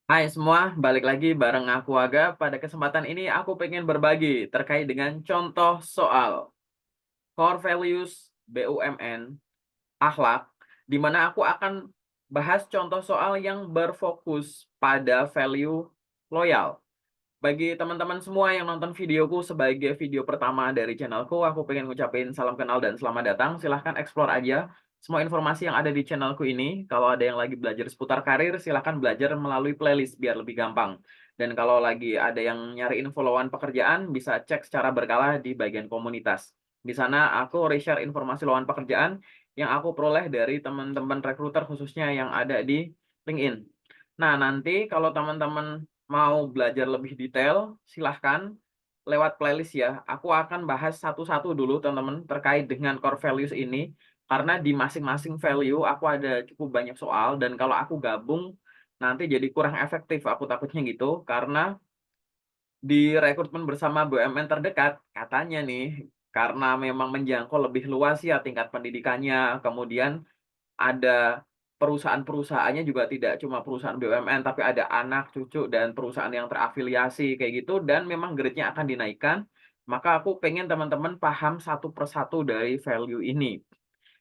Hai semua, balik lagi bareng aku Aga. Pada kesempatan ini aku pengen berbagi terkait dengan contoh soal core values BUMN, akhlak, di mana aku akan bahas contoh soal yang berfokus pada value loyal. Bagi teman-teman semua yang nonton videoku sebagai video pertama dari channelku, aku pengen ngucapin salam kenal dan selamat datang. Silahkan explore aja semua informasi yang ada di channelku ini. Kalau ada yang lagi belajar seputar karir, silahkan belajar melalui playlist biar lebih gampang. Dan kalau lagi ada yang nyari info lowongan pekerjaan, bisa cek secara berkala di bagian komunitas. Di sana aku reshare informasi lowongan pekerjaan yang aku peroleh dari teman-teman rekruter khususnya yang ada di LinkedIn. Nah, nanti kalau teman-teman mau belajar lebih detail, silahkan lewat playlist ya. Aku akan bahas satu-satu dulu teman-teman terkait dengan core values ini. Karena di masing-masing value aku ada cukup banyak soal dan kalau aku gabung nanti jadi kurang efektif. Aku takutnya gitu karena di rekrutmen bersama BUMN terdekat katanya nih karena memang menjangkau lebih luas ya tingkat pendidikannya, kemudian ada perusahaan-perusahaannya juga tidak cuma perusahaan BUMN, tapi ada anak, cucu, dan perusahaan yang terafiliasi kayak gitu, dan memang grade-nya akan dinaikkan. Maka aku pengen teman-teman paham satu persatu dari value ini.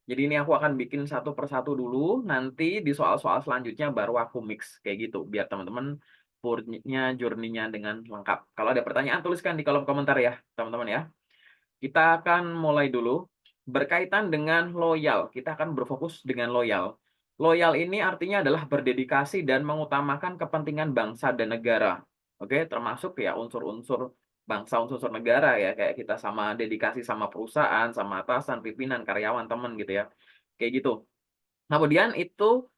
Jadi ini aku akan bikin satu persatu dulu, nanti di soal-soal selanjutnya baru aku mix kayak gitu, biar teman-teman punya journey-nya dengan lengkap. Kalau ada pertanyaan, tuliskan di kolom komentar ya, teman-teman ya. Kita akan mulai dulu. Berkaitan dengan loyal, kita akan berfokus dengan loyal. Loyal ini artinya adalah berdedikasi dan mengutamakan kepentingan bangsa dan negara. Oke, termasuk ya unsur-unsur bangsa, unsur-unsur negara ya, kayak kita sama dedikasi sama perusahaan, sama atasan, pimpinan, karyawan, teman gitu ya. Kayak gitu. Kemudian itu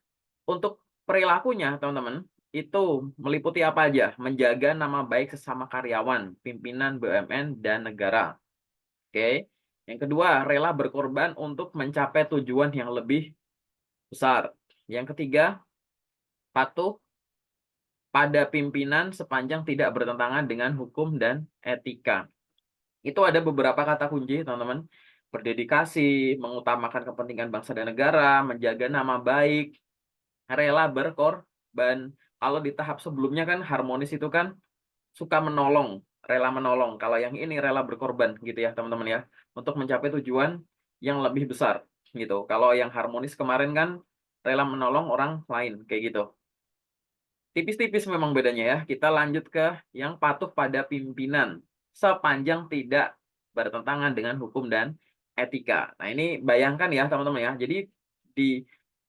untuk perilakunya, teman-teman, itu meliputi apa aja? Menjaga nama baik sesama karyawan, pimpinan BUMN, dan negara. Oke. Yang kedua, rela berkorban untuk mencapai tujuan yang lebih besar. Yang ketiga, patuh pada pimpinan sepanjang tidak bertentangan dengan hukum dan etika. Itu ada beberapa kata kunci, teman-teman. Berdedikasi, mengutamakan kepentingan bangsa dan negara, menjaga nama baik, rela berkorban. Kalau di tahap sebelumnya kan harmonis itu kan suka menolong, rela menolong. Kalau yang ini rela berkorban gitu ya, teman-teman ya, untuk mencapai tujuan yang lebih besar gitu. Kalau yang harmonis kemarin kan rela menolong orang lain kayak gitu. Tipis-tipis memang bedanya ya. Kita lanjut ke yang patuh pada pimpinan sepanjang tidak bertentangan dengan hukum dan etika. Nah, ini bayangkan ya, teman-teman ya. Jadi di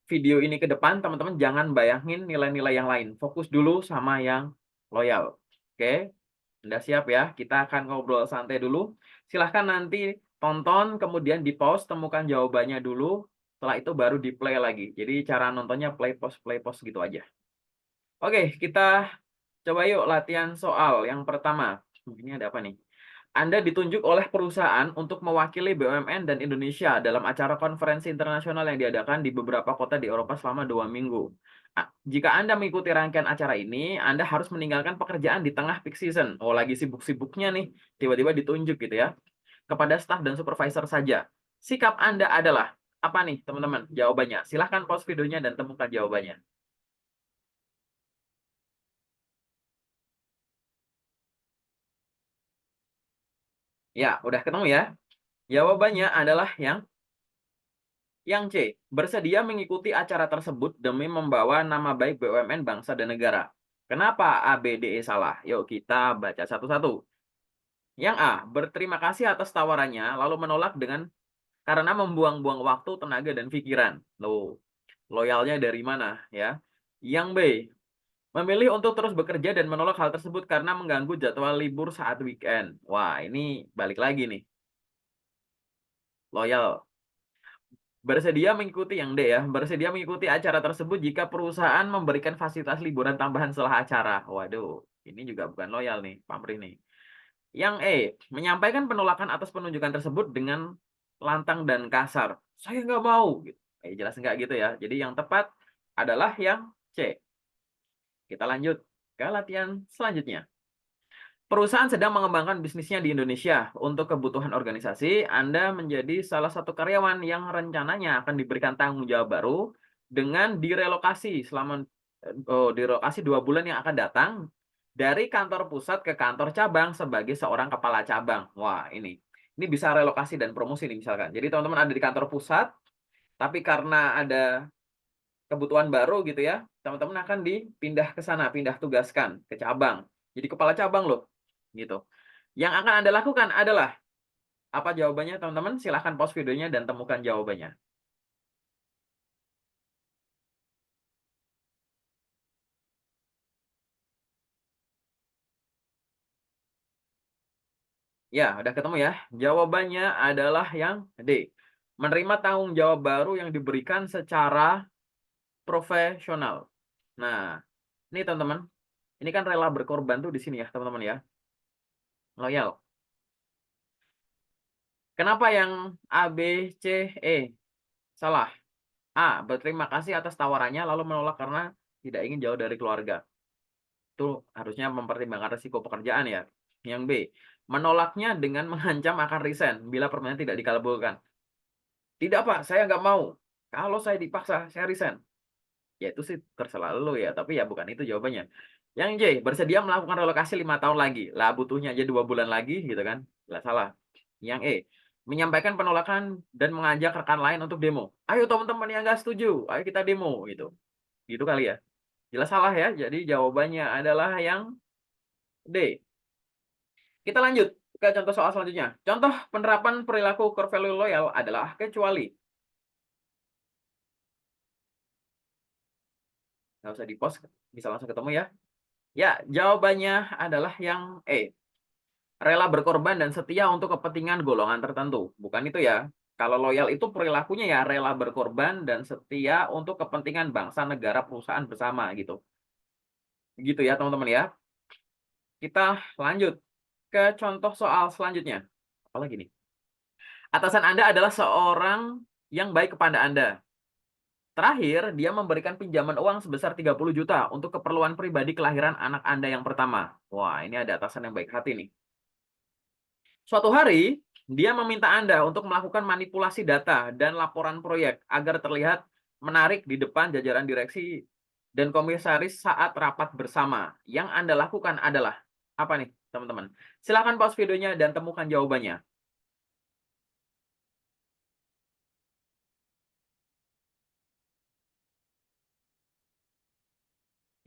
video ini ke depan teman-teman jangan bayangin nilai-nilai yang lain. Fokus dulu sama yang loyal. Oke? Udah siap ya? Kita akan ngobrol santai dulu. Silahkan nanti tonton, kemudian di-pause, temukan jawabannya dulu. Setelah itu baru di-play lagi. Jadi cara nontonnya play pause gitu aja. Oke, kita coba yuk latihan soal yang pertama. Ini ada apa nih? Anda ditunjuk oleh perusahaan untuk mewakili BUMN dan Indonesia dalam acara konferensi internasional yang diadakan di beberapa kota di Eropa selama 2 minggu. Jika Anda mengikuti rangkaian acara ini, Anda harus meninggalkan pekerjaan di tengah peak season. Oh, lagi sibuk-sibuknya nih, tiba-tiba ditunjuk gitu ya. Kepada staf dan supervisor saja. Sikap Anda adalah apa nih, teman-teman? Jawabannya. Silahkan pause videonya dan temukan jawabannya. Ya, udah ketemu ya? Jawabannya adalah yang C, bersedia mengikuti acara tersebut demi membawa nama baik BUMN bangsa dan negara. Kenapa A, B, D, E salah? Yuk kita baca satu-satu. Yang A, berterima kasih atas tawarannya, lalu menolak dengan karena membuang-buang waktu, tenaga, dan pikiran. Loh, loyalnya dari mana ya? Yang B, memilih untuk terus bekerja dan menolak hal tersebut karena mengganggu jadwal libur saat weekend. Wah, ini balik lagi nih. Loyal. Bersedia mengikuti yang D ya, bersedia mengikuti acara tersebut jika perusahaan memberikan fasilitas liburan tambahan setelah acara. Waduh, ini juga bukan loyal nih, pamrih nih. Yang E, menyampaikan penolakan atas penunjukan tersebut dengan lantang dan kasar. Saya nggak mau. Gitu. Jelas nggak gitu ya. Jadi yang tepat adalah yang C. Kita lanjut ke latihan selanjutnya. Perusahaan sedang mengembangkan bisnisnya di Indonesia. Untuk kebutuhan organisasi, Anda menjadi salah satu karyawan yang rencananya akan diberikan tanggung jawab baru dengan direlokasi selama di lokasi 2 bulan yang akan datang, dari kantor pusat ke kantor cabang sebagai seorang kepala cabang. Wah, ini bisa relokasi dan promosi nih misalkan. Jadi teman-teman ada di kantor pusat, tapi karena ada kebutuhan baru gitu ya, teman-teman akan dipindah ke sana, pindah tugaskan ke cabang. Jadi kepala cabang loh, gitu. Yang akan Anda lakukan adalah, apa jawabannya teman-teman? Silahkan pause videonya dan temukan jawabannya. Ya, udah ketemu ya? Jawabannya adalah yang D. Menerima tanggung jawab baru yang diberikan secara profesional. Nah, ini teman-teman, ini kan rela berkorban tuh di sini ya, teman-teman ya. Loyal. Kenapa yang A, B, C, E salah? A, berterima kasih atas tawarannya lalu menolak karena tidak ingin jauh dari keluarga. Itu harusnya mempertimbangkan risiko pekerjaan ya. Yang B, menolaknya dengan mengancam akan resign bila permintaan tidak dikabulkan. Tidak Pak, saya nggak mau. Kalau saya dipaksa, saya resign. Ya itu sih terserah lo ya, tapi ya bukan itu jawabannya. Yang J, bersedia melakukan relokasi 5 tahun lagi. Lah butuhnya aja 2 bulan lagi gitu kan. Lah salah. Yang E, menyampaikan penolakan dan mengajak rekan lain untuk demo. Ayo teman-teman yang nggak setuju, ayo kita demo gitu. Gitu kali ya. Jelas salah ya. Jadi jawabannya adalah yang D. Kita lanjut ke contoh soal selanjutnya. Contoh penerapan perilaku core value loyal adalah kecuali. Nggak usah di-pause, bisa langsung ketemu ya. Ya, jawabannya adalah yang E. Rela berkorban dan setia untuk kepentingan golongan tertentu. Bukan itu ya. Kalau loyal itu perilakunya ya rela berkorban dan setia untuk kepentingan bangsa, negara, perusahaan bersama gitu. Begitu ya teman-teman ya. Kita lanjut ke contoh soal selanjutnya. Apalagi nih? Atasan Anda adalah seorang yang baik kepada Anda. Terakhir, dia memberikan pinjaman uang sebesar 30 juta untuk keperluan pribadi kelahiran anak Anda yang pertama. Wah, ini ada atasan yang baik hati nih. Suatu hari, dia meminta Anda untuk melakukan manipulasi data dan laporan proyek agar terlihat menarik di depan jajaran direksi dan komisaris saat rapat bersama. Yang Anda lakukan adalah apa nih, teman-teman? Silahkan pause videonya dan temukan jawabannya.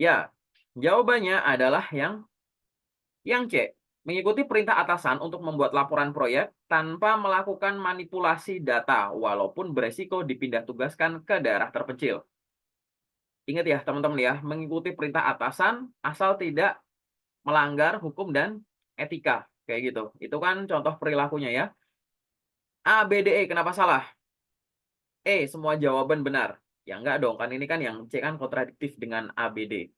Ya, jawabannya adalah yang C. Mengikuti perintah atasan untuk membuat laporan proyek tanpa melakukan manipulasi data walaupun beresiko dipindah tugaskan ke daerah terpencil. Ingat ya teman-teman ya, mengikuti perintah atasan asal tidak melanggar hukum dan etika. Kayak gitu. Itu kan contoh perilakunya ya. A, B, D, E. Kenapa salah? E. Semua jawaban benar. Ya enggak dong, kan ini kan yang C kan kontradiktif dengan A, B, D.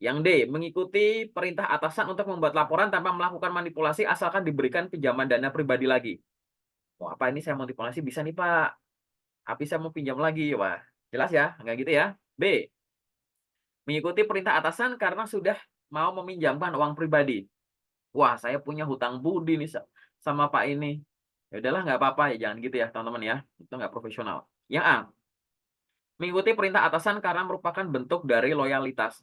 Yang D, mengikuti perintah atasan untuk membuat laporan tanpa melakukan manipulasi asalkan diberikan pinjaman dana pribadi lagi. Wah, apa ini saya manipulasi bisa nih Pak. Tapi saya mau pinjam lagi. Wah, jelas ya? Enggak gitu ya. B, mengikuti perintah atasan karena sudah mau meminjamkan uang pribadi. Wah, saya punya hutang budi nih sama Pak ini. Ya udahlah, nggak apa-apa ya, jangan gitu ya teman-teman ya. Itu nggak profesional. Yang A, mengikuti perintah atasan karena merupakan bentuk dari loyalitas.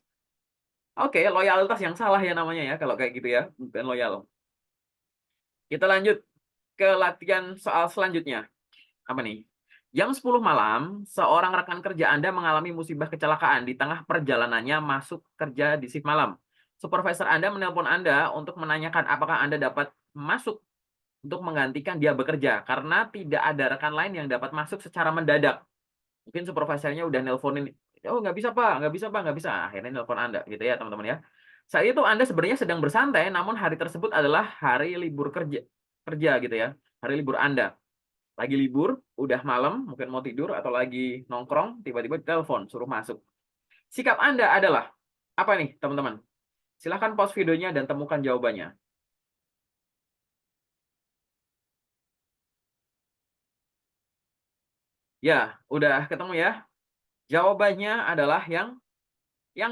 Oke, loyalitas yang salah ya namanya ya kalau kayak gitu ya, bukan loyal. Kita lanjut ke latihan soal selanjutnya. Apa nih? Jam 10 malam, seorang rekan kerja Anda mengalami musibah kecelakaan di tengah perjalanannya masuk kerja di shift malam. Supervisor Anda menelpon Anda untuk menanyakan apakah Anda dapat masuk untuk menggantikan dia bekerja karena tidak ada rekan lain yang dapat masuk secara mendadak. Mungkin supervisornya udah nelponin, oh nggak bisa Pak, nggak bisa Pak, nggak bisa. Akhirnya nelpon Anda gitu ya teman-teman ya. Saat itu Anda sebenarnya sedang bersantai, namun hari tersebut adalah hari libur kerja gitu ya, hari libur Anda. Lagi libur, udah malam, mungkin mau tidur atau lagi nongkrong, tiba-tiba ditelepon suruh masuk. Sikap Anda adalah apa nih teman-teman? Silahkan pause videonya dan temukan jawabannya. Ya, udah ketemu ya? Jawabannya adalah yang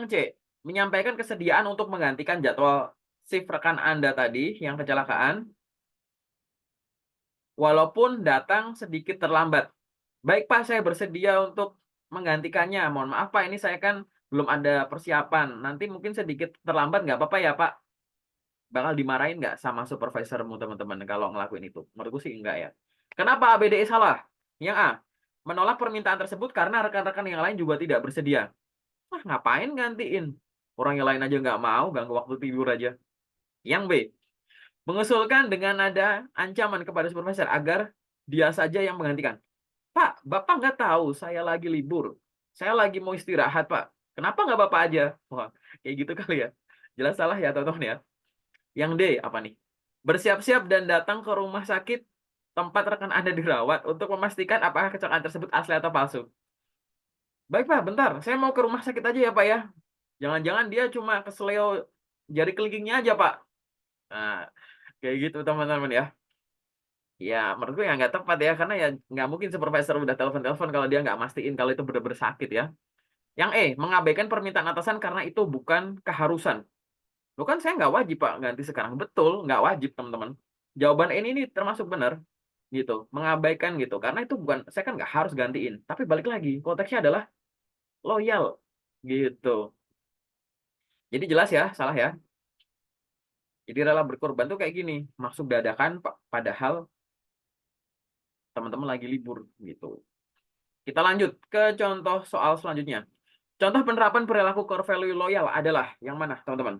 C. Menyampaikan kesediaan untuk menggantikan jadwal shift rekan Anda tadi yang kecelakaan, walaupun datang sedikit terlambat. Baik Pak, saya bersedia untuk menggantikannya. Mohon maaf Pak, ini saya kan belum ada persiapan, nanti mungkin sedikit terlambat nggak apa-apa ya Pak? Bakal dimarahin nggak sama supervisormu teman-teman kalau ngelakuin itu? Menurutku sih enggak ya. Kenapa ABDE salah? Yang A, menolak permintaan tersebut karena rekan-rekan yang lain juga tidak bersedia. Wah, ngapain gantiin? Orang yang lain aja nggak mau, ganggu waktu tidur aja. Yang B, mengusulkan dengan nada ancaman kepada supervisor agar dia saja yang menggantikan. Pak, Bapak nggak tahu saya lagi libur. Saya lagi mau istirahat, Pak. Kenapa nggak Bapak aja? Wah, kayak gitu kali ya. Jelas salah ya, teman-teman ya. Yang D, apa nih? Bersiap-siap dan datang ke rumah sakit tempat rekan Anda dirawat untuk memastikan apakah kecelakaan tersebut asli atau palsu. Baik, Pak, bentar. Saya mau ke rumah sakit aja ya, Pak ya. Jangan-jangan dia cuma kesleo jari kelingkingnya aja, Pak. Nah, kayak gitu, teman-teman ya. Ya, menurutku ya nggak tepat ya, karena ya nggak mungkin supervisor udah telepon-telepon kalau dia nggak mastiin kalau itu benar-benar sakit ya. Yang E, mengabaikan permintaan atasan karena itu bukan keharusan. Loh kan saya nggak wajib Pak ganti sekarang. Betul, nggak wajib teman-teman. Jawaban ini termasuk benar gitu, mengabaikan gitu. Karena itu bukan, saya kan nggak harus gantiin. Tapi balik lagi, konteksnya adalah loyal gitu. Jadi jelas ya, salah ya. Jadi rela berkorban tuh kayak gini, masuk dadakan padahal teman-teman lagi libur gitu. Kita lanjut ke contoh soal selanjutnya. Contoh penerapan perilaku core value loyal adalah yang mana, teman-teman?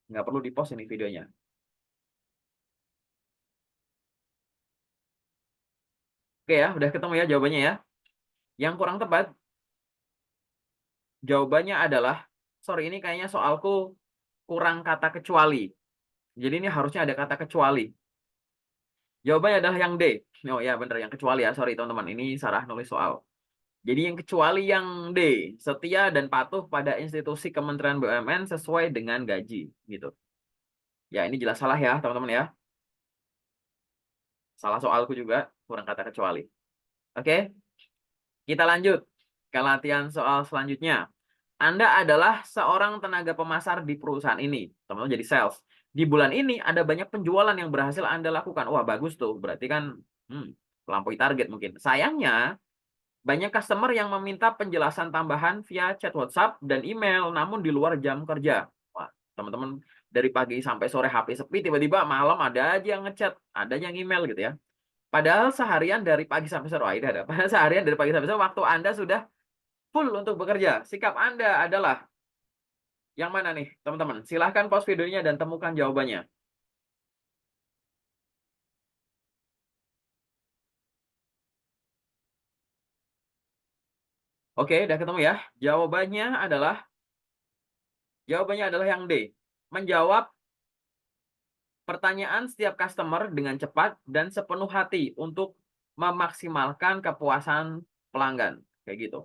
Nggak perlu di-post ini videonya. Oke ya, udah ketemu ya jawabannya ya. Yang kurang tepat, jawabannya adalah, sorry ini kayaknya soalku kurang kata kecuali. Jadi ini harusnya ada kata kecuali. Jawabannya adalah yang D. Oh ya bener, yang kecuali ya, sorry teman-teman. Ini salah nulis soal. Jadi yang kecuali yang D, setia dan patuh pada institusi Kementerian BUMN sesuai dengan gaji. Gitu. Ya ini jelas salah ya teman-teman ya. Salah soalku juga, kurang kata kecuali. Oke, kita lanjut ke latihan soal selanjutnya. Anda adalah seorang tenaga pemasar di perusahaan ini. Teman-teman jadi sales. Di bulan ini ada banyak penjualan yang berhasil Anda lakukan. Wah, bagus tuh. Berarti kan melampaui target mungkin. Sayangnya, banyak customer yang meminta penjelasan tambahan via chat WhatsApp dan email, namun di luar jam kerja. Wah, teman-teman dari pagi sampai sore HP sepi, tiba-tiba malam ada aja yang ngechat, ada yang email gitu ya. Padahal seharian dari pagi sampai sore, Padahal seharian dari pagi sampai sore waktu Anda sudah full untuk bekerja. Sikap Anda adalah yang mana nih, teman-teman? Silahkan pause videonya dan temukan jawabannya. Oke, udah ketemu ya. Jawabannya adalah yang D. Menjawab pertanyaan setiap customer dengan cepat dan sepenuh hati untuk memaksimalkan kepuasan pelanggan. Kayak gitu.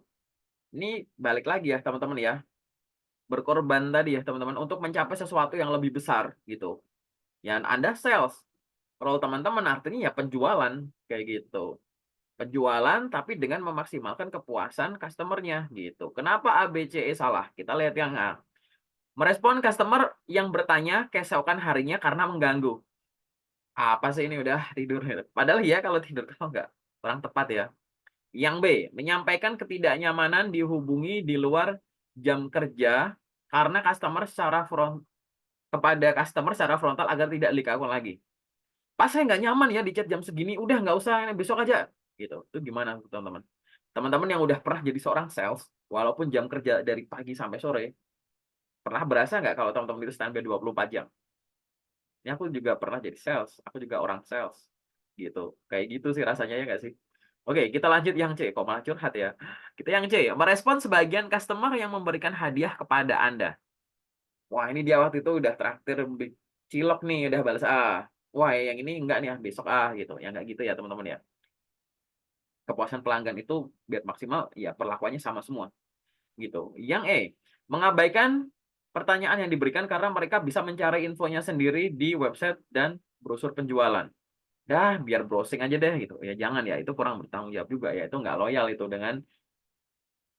Ini balik lagi ya, teman-teman ya. Berkorban tadi ya, teman-teman, untuk mencapai sesuatu yang lebih besar gitu. Ya, Anda sales. Role teman-teman artinya ya penjualan kayak gitu. Penjualan tapi dengan memaksimalkan kepuasan customer-nya gitu. Kenapa A, B, C, E salah? Kita lihat yang A. Merespon customer yang bertanya keesokan harinya karena mengganggu. Apa sih ini udah tidur? Padahal ya kalau tidur kalau nggak kurang tepat ya. Yang B, menyampaikan ketidaknyamanan dihubungi di luar jam kerja karena customer secara frontal agar tidak dikagum lagi. Pas saya nggak nyaman ya di chat jam segini, udah nggak usah besok aja. Gitu. Itu gimana teman-teman? Teman-teman yang udah pernah jadi seorang sales, walaupun jam kerja dari pagi sampai sore, pernah berasa nggak kalau teman-teman itu standby 24 jam? Ini aku juga pernah jadi sales, aku juga orang sales. Gitu. Kayak gitu sih rasanya ya nggak sih? Oke, kita lanjut yang C. Kok malah curhat ya? Kita yang C. Merespon sebagian customer yang memberikan hadiah kepada Anda. Wah, ini dia waktu itu udah traktir cilok nih, udah balas wah yang ini enggak nih besok gitu. Ya enggak gitu ya teman-teman ya. Kepuasan pelanggan itu biar maksimal ya perlakuannya sama semua gitu. Yang E, mengabaikan pertanyaan yang diberikan karena mereka bisa mencari infonya sendiri di website dan brosur penjualan. Dah, biar browsing aja deh gitu. Ya jangan ya, itu kurang bertanggung jawab juga ya. Itu nggak loyal itu dengan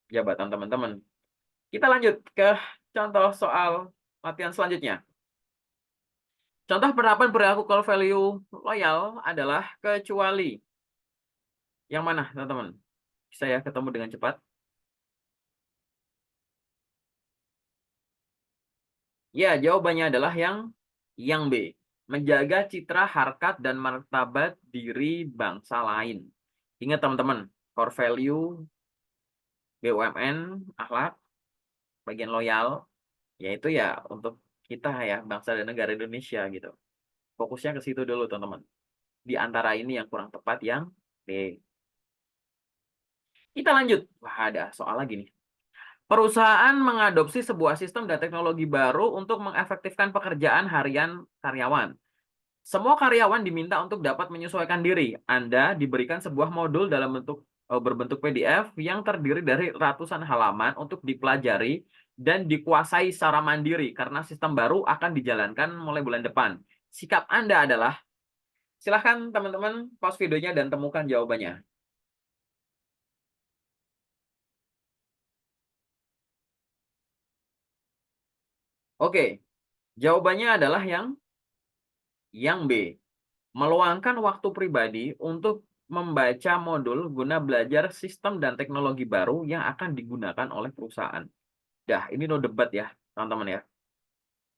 jabatan teman-teman. Kita lanjut ke contoh soal latihan selanjutnya. Contoh penerapan perilaku core value loyal adalah kecuali. Yang mana, teman-teman? Bisa ya ketemu dengan cepat? Ya, jawabannya adalah yang B. Menjaga citra, harkat, dan martabat diri bangsa lain. Ingat teman-teman, core value BUMN, akhlak, bagian loyal, yaitu ya untuk kita ya, bangsa dan negara Indonesia gitu. Fokusnya ke situ dulu teman-teman. Di antara ini yang kurang tepat yang D. Kita lanjut. Wah, ada soal lagi nih. Perusahaan mengadopsi sebuah sistem dan teknologi baru untuk mengefektifkan pekerjaan harian karyawan. Semua karyawan diminta untuk dapat menyesuaikan diri. Anda diberikan sebuah modul dalam berbentuk PDF yang terdiri dari ratusan halaman untuk dipelajari dan dikuasai secara mandiri karena sistem baru akan dijalankan mulai bulan depan. Sikap Anda adalah, silahkan teman-teman pause videonya dan temukan jawabannya. Oke, jawabannya adalah yang B. Meluangkan waktu pribadi untuk membaca modul guna belajar sistem dan teknologi baru yang akan digunakan oleh perusahaan. Dah, ini no debat ya, teman-teman ya.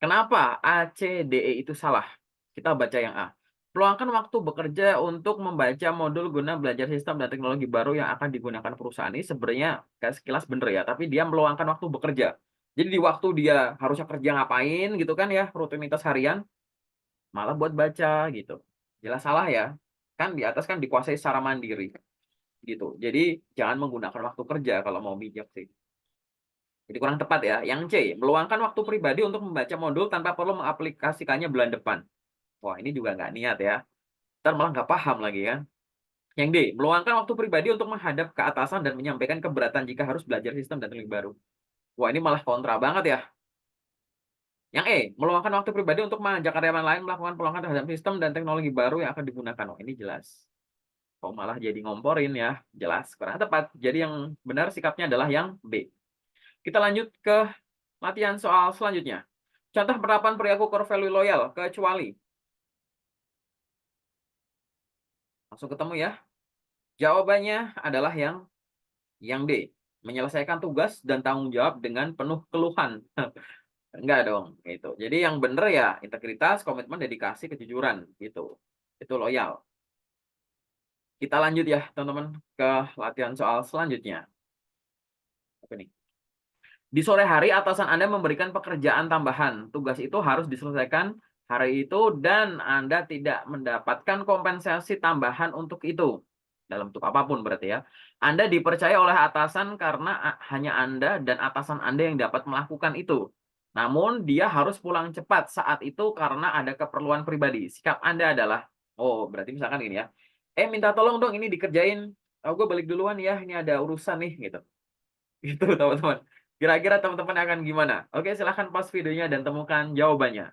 Kenapa A, C, D, E itu salah? Kita baca yang A. Meluangkan waktu bekerja untuk membaca modul guna belajar sistem dan teknologi baru yang akan digunakan perusahaan ini sebenarnya kayak sekilas bener ya, tapi dia meluangkan waktu bekerja. Jadi di waktu dia harusnya kerja ngapain gitu kan ya, rutinitas harian, malah buat baca gitu. Jelas salah ya. Kan di atas kan dikuasai secara mandiri gitu. Jadi jangan menggunakan waktu kerja kalau mau bijak sih. Jadi kurang tepat ya. Yang C, meluangkan waktu pribadi untuk membaca modul tanpa perlu mengaplikasikannya bulan depan. Wah, ini juga nggak niat ya. Ntar malah nggak paham lagi kan. Yang D, meluangkan waktu pribadi untuk menghadap ke atasan dan menyampaikan keberatan jika harus belajar sistem dan teknik baru. Wah, ini malah kontra banget ya. Yang E, meluangkan waktu pribadi untuk mengajak karyawan lain melakukan pelanggan terhadap sistem dan teknologi baru yang akan digunakan. Oh, ini jelas. Kok malah jadi ngomporin ya? Jelas, kurang tepat. Jadi yang benar sikapnya adalah yang B. Kita lanjut ke latihan soal selanjutnya. Contoh penerapan perilaku core value loyal, kecuali. Langsung ketemu ya. Jawabannya adalah yang D. Menyelesaikan tugas dan tanggung jawab dengan penuh keluhan. Enggak dong, gitu. Jadi yang benar ya integritas, komitmen, dedikasi, kejujuran, gitu. Itu loyal. Kita lanjut ya, teman-teman, ke latihan soal selanjutnya. Apa nih? Di sore hari atasan Anda memberikan pekerjaan tambahan. Tugas itu harus diselesaikan hari itu dan Anda tidak mendapatkan kompensasi tambahan untuk itu. Dalam bentuk apapun berarti ya. Anda dipercaya oleh atasan karena hanya Anda dan atasan Anda yang dapat melakukan itu. Namun dia harus pulang cepat saat itu karena ada keperluan pribadi. Sikap Anda adalah, oh berarti misalkan gini ya. Minta tolong dong ini dikerjain. Oh, gue balik duluan ya, ini ada urusan nih gitu. Gitu teman-teman. Kira-kira teman-teman akan gimana? Oke, silahkan pause videonya dan temukan jawabannya.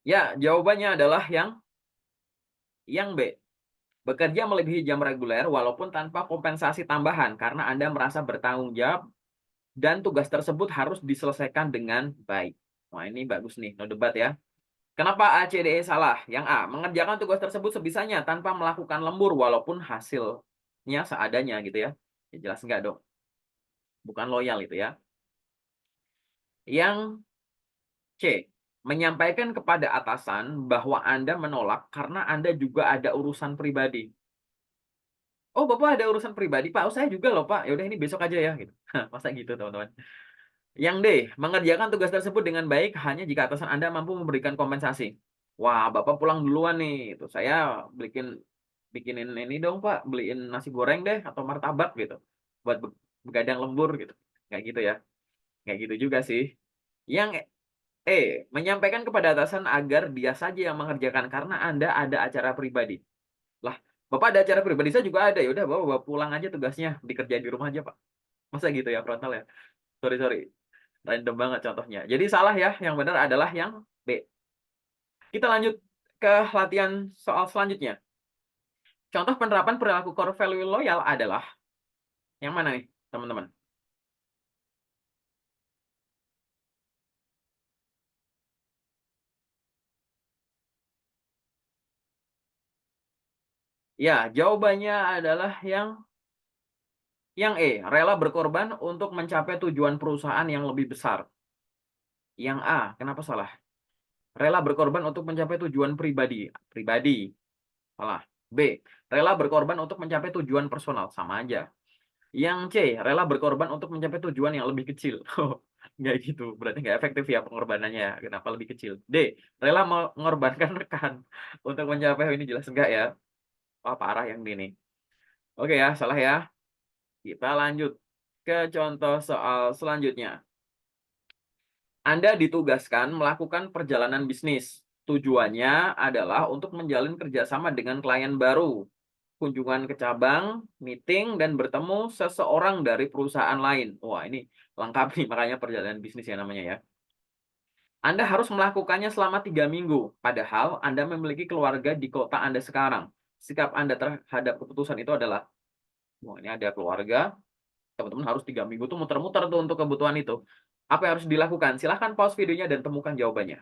Ya, jawabannya adalah yang B. Bekerja melebihi jam reguler walaupun tanpa kompensasi tambahan karena Anda merasa bertanggung jawab dan tugas tersebut harus diselesaikan dengan baik. Wah, ini bagus nih, no debat ya. Kenapa A, C, D, E salah? Yang A, mengerjakan tugas tersebut sebisanya tanpa melakukan lembur walaupun hasilnya seadanya gitu ya. Ya jelas enggak dong. Bukan loyal itu ya. Yang C. Menyampaikan kepada atasan bahwa Anda menolak karena Anda juga ada urusan pribadi. "Oh, Bapak ada urusan pribadi, Pak? Oh, saya juga loh, Pak. Ya udah ini besok aja ya," gitu. Masa gitu, teman-teman. Yang D, mengerjakan tugas tersebut dengan baik hanya jika atasan Anda mampu memberikan kompensasi. "Wah, Bapak pulang duluan nih, itu saya bikinin ini dong, Pak, beliin nasi goreng deh atau martabak gitu, buat begadang lembur," gitu. Nggak gitu ya, nggak gitu juga sih. Yang menyampaikan kepada atasan agar dia saja yang mengerjakan karena Anda ada acara pribadi. Lah, Bapak ada acara pribadi, saya juga ada. Ya udah Bapak bawa pulang aja tugasnya, dikerjain di rumah aja, Pak. Masa gitu ya frontal ya? Sorry, sorry. Random banget contohnya. Jadi salah ya, yang benar adalah yang B. Kita lanjut ke latihan soal selanjutnya. Contoh penerapan perilaku core value loyal adalah yang mana nih, teman-teman? Ya, jawabannya adalah Yang E, rela berkorban untuk mencapai tujuan perusahaan yang lebih besar. Yang A, kenapa salah? Rela berkorban untuk mencapai tujuan pribadi. Pribadi, salah. B, rela berkorban untuk mencapai tujuan personal. Sama aja. Yang C, rela berkorban untuk mencapai tujuan yang lebih kecil. Nggak gitu, berarti nggak efektif ya pengorbanannya ya. Kenapa lebih kecil? D, rela mengorbankan rekan untuk mencapai, ini jelas enggak ya. Wah, parah yang ini nih. Oke ya, salah ya. Kita lanjut ke contoh soal selanjutnya. Anda ditugaskan melakukan perjalanan bisnis. Tujuannya adalah untuk menjalin kerjasama dengan klien baru, kunjungan ke cabang, meeting, dan bertemu seseorang dari perusahaan lain. Wah, ini lengkap nih, makanya perjalanan bisnis ya namanya ya. Anda harus melakukannya selama 3 minggu, padahal Anda memiliki keluarga di kota Anda sekarang. Sikap Anda terhadap keputusan itu adalah, wah ini ada keluarga, teman-teman harus 3 minggu tuh muter-muter tuh untuk kebutuhan itu. Apa yang harus dilakukan? Silahkan pause videonya dan temukan jawabannya.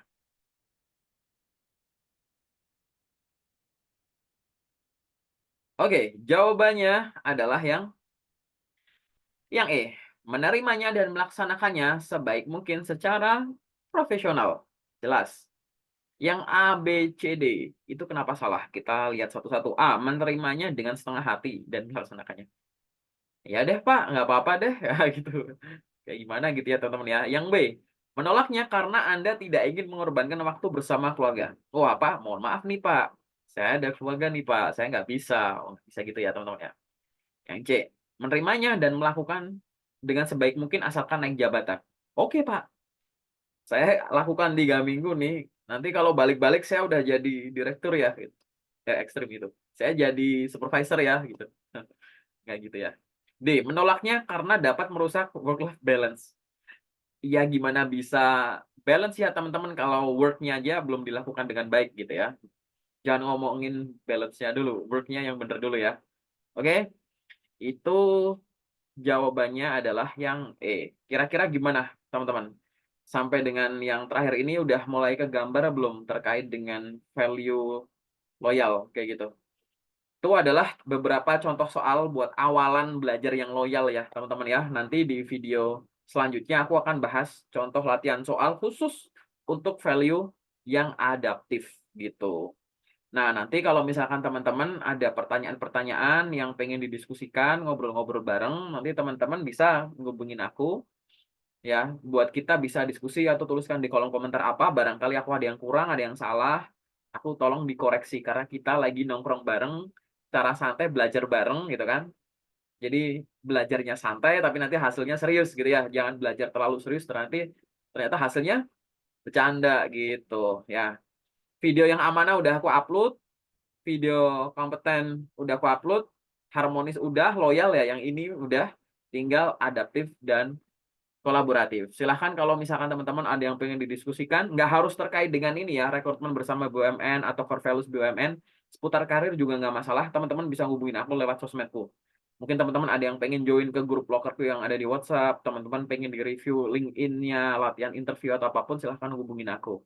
Oke, jawabannya adalah yang E, menerimanya dan melaksanakannya sebaik mungkin secara profesional. Jelas. Yang A, B, C, D, itu kenapa salah? Kita lihat satu-satu. A, menerimanya dengan setengah hati dan melaksanakannya. Ya deh Pak, nggak apa-apa deh, ya gitu. Kayak gimana gitu ya teman-teman ya. Yang B, menolaknya karena Anda tidak ingin mengorbankan waktu bersama keluarga. Wah Pak, mohon maaf nih Pak, saya ada keluarga nih Pak, saya nggak bisa. Oh, nggak bisa gitu ya teman-teman ya. Yang C, menerimanya dan melakukan dengan sebaik mungkin asalkan naik jabatan. Oke Pak, saya lakukan 3 minggu nih. Nanti kalau balik-balik saya udah jadi direktur ya, gitu. Kayak ekstrim gitu. Saya jadi supervisor ya, gitu. Nggak gitu ya. D, menolaknya karena dapat merusak work-life balance. Ya gimana bisa balance ya teman-teman kalau work-nya aja belum dilakukan dengan baik gitu ya. Jangan ngomongin balance-nya dulu, work-nya yang bener dulu ya. Oke, itu jawabannya adalah yang E. Kira-kira gimana teman-teman? Sampai dengan yang terakhir ini udah mulai kegambar belum terkait dengan value loyal kayak gitu? Itu adalah beberapa contoh soal buat awalan belajar yang loyal ya, teman-teman ya. Nanti di video selanjutnya aku akan bahas contoh latihan soal khusus untuk value yang adaptif gitu. Nah, nanti kalau misalkan teman-teman ada pertanyaan-pertanyaan yang pengen didiskusikan, ngobrol-ngobrol bareng, nanti teman-teman bisa ngubungin aku ya, buat kita bisa diskusi atau tuliskan di kolom komentar apa, barangkali aku ada yang kurang, ada yang salah, aku tolong dikoreksi karena kita lagi nongkrong bareng, secara santai belajar bareng gitu kan. Jadi belajarnya santai tapi nanti hasilnya serius gitu ya. Jangan belajar terlalu serius nanti ternyata hasilnya bercanda gitu ya. Video yang amanah udah aku upload, video kompeten udah aku upload, harmonis udah, loyal ya yang ini udah, tinggal adaptif dan kolaboratif. Silahkan kalau misalkan teman-teman ada yang pengen didiskusikan, nggak harus terkait dengan ini ya, rekrutmen bersama BUMN atau core values BUMN, seputar karir juga nggak masalah, teman-teman bisa hubungin aku lewat sosmedku. Mungkin teman-teman ada yang pengen join ke grup lokerku yang ada di WhatsApp, teman-teman pengen di-review LinkedIn-nya, latihan interview atau apapun, silahkan hubungin aku.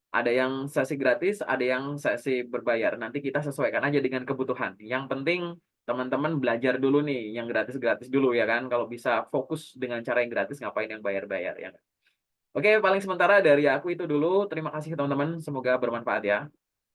Ada yang sesi gratis, ada yang sesi berbayar. Nanti kita sesuaikan aja dengan kebutuhan. Yang penting teman-teman belajar dulu nih, yang gratis-gratis dulu ya kan. Kalau bisa fokus dengan cara yang gratis, ngapain yang bayar-bayar ya. Oke, paling sementara dari aku itu dulu. Terima kasih teman-teman, semoga bermanfaat ya.